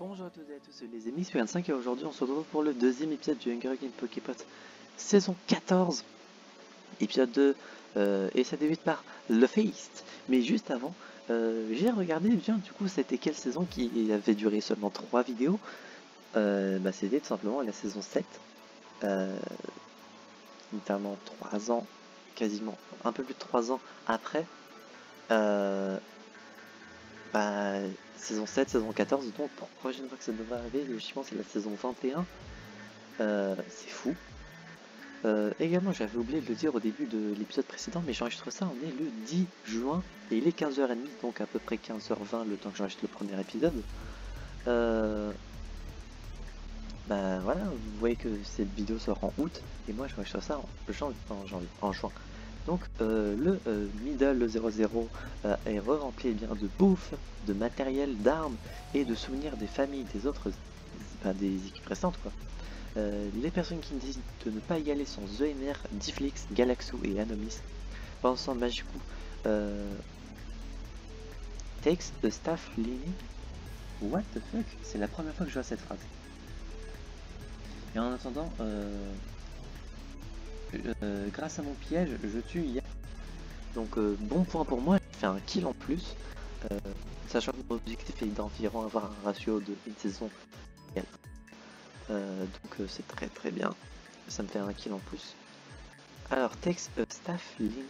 Bonjour à toutes et à tous, les amis, c'est 25 et aujourd'hui on se retrouve pour le deuxième épisode du Hunger Games Poképots saison 14, épisode 2, et ça débute par le Feast. Mais juste avant, j'ai regardé, du coup c'était quelle saison qui avait duré seulement 3 vidéos. C'était tout simplement la saison 7, notamment 3 ans, quasiment un peu plus de 3 ans après. Saison 7, saison 14, donc pour la prochaine fois que ça devrait arriver, logiquement c'est la saison 21. C'est fou. Également, j'avais oublié de le dire au début de l'épisode précédent, mais j'enregistre ça, on est le 10 juin, et il est 15h30, donc à peu près 15h20 le temps que j'enregistre le premier épisode. Voilà, vous voyez que cette vidéo sort en août, et moi j'enregistre ça en juin. Donc le Middle 00 est rempli de bouffe, de matériel, d'armes et de souvenirs des familles des autres, des équipes restantes quoi. Les personnes qui me disent de ne pas y aller sont EMR, Difflix, Galaxo et Anomis. Pensant Magicou takes the staff leaning. What the fuck? C'est la première fois que je vois cette phrase. Et en attendant, grâce à mon piège, je tue Yak. Donc bon point pour moi, j'ai fait un kill en plus, sachant que mon objectif est d'environ avoir un ratio de une saison. Donc c'est très bien, ça me fait un kill en plus. Alors texte staff leaning,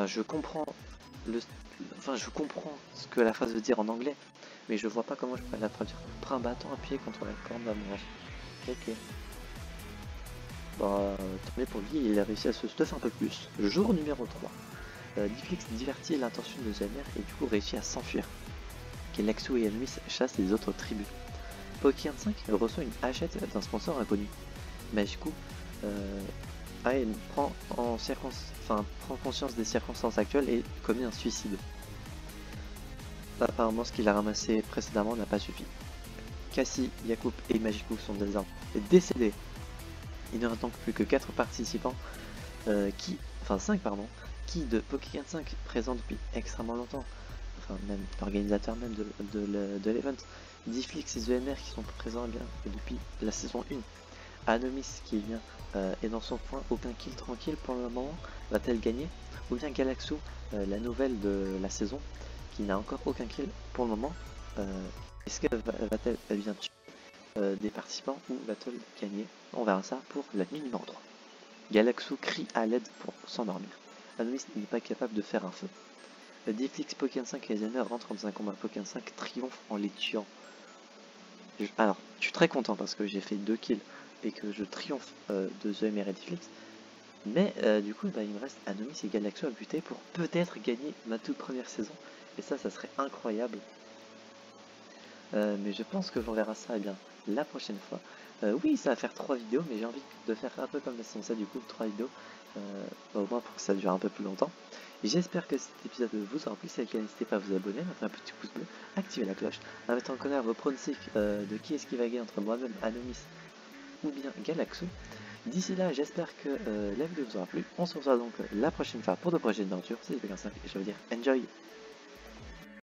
je comprends ce que la phrase veut dire en anglais, mais je vois pas comment je pourrais la traduire. Prends un bâton appuyé contre la corne d'un manche. Ok. Tant mieux pour lui, il a réussi à se stuff un peu plus. Jour numéro 3. Difflix divertit l'intention de Zamer et du coup réussit à s'enfuir. Galaxo et Anomis chassent les autres tribus. Pokémon 5 reçoit une hachette d'un sponsor inconnu. Magicou prend conscience des circonstances actuelles et commet un suicide. Apparemment ce qu'il a ramassé précédemment n'a pas suffi. Cassie, Yacoub et Magicou sont désormais décédés. Il ne reste donc plus que 4 participants, 5 qui de Pokémon 5 présents depuis extrêmement longtemps, même l'organisateur même de l'event, Difflix et EMR qui sont présents depuis la saison 1. Anomis qui est dans son point, aucun kill tranquille pour le moment, va-t-elle gagner? Ou bien Galaxo, la nouvelle de la saison, qui n'a encore aucun kill pour le moment, est-ce qu'elle va-t-elle bien tuer des participants ou va-t-elle gagner? On verra ça pour la nuit numéro 3. Galaxo crie à l'aide pour s'endormir. Anomis n'est pas capable de faire un feu. Difflix, Pokémon 5 et Zamer rentrent dans un combat. Pokémon 5 triomphe en les tuant. Alors, je suis très content parce que j'ai fait 2 kills et que je triomphe de Zamer et Difflix. Mais du coup, il me reste Anomis et Galaxo à buter pour peut-être gagner ma toute première saison. Et ça serait incroyable. Mais je pense que l'on verra ça la prochaine fois. Oui, ça va faire 3 vidéos, mais j'ai envie de faire un peu comme la saison 7, du coup 3 vidéos, au moins pour que ça dure un peu plus longtemps. J'espère que cet épisode vous aura plu. Si c'est le cas, n'hésitez pas à vous abonner, à mettre un petit pouce bleu, activer la cloche, à mettre en commentaire vos pronostics de qui est-ce qui va gagner entre moi-même, Anomis ou bien Galaxo. D'ici là, j'espère que la vidéo vous aura plu. On se revoit donc la prochaine fois pour de prochaines aventures. C'est P15 et je veux dire enjoy.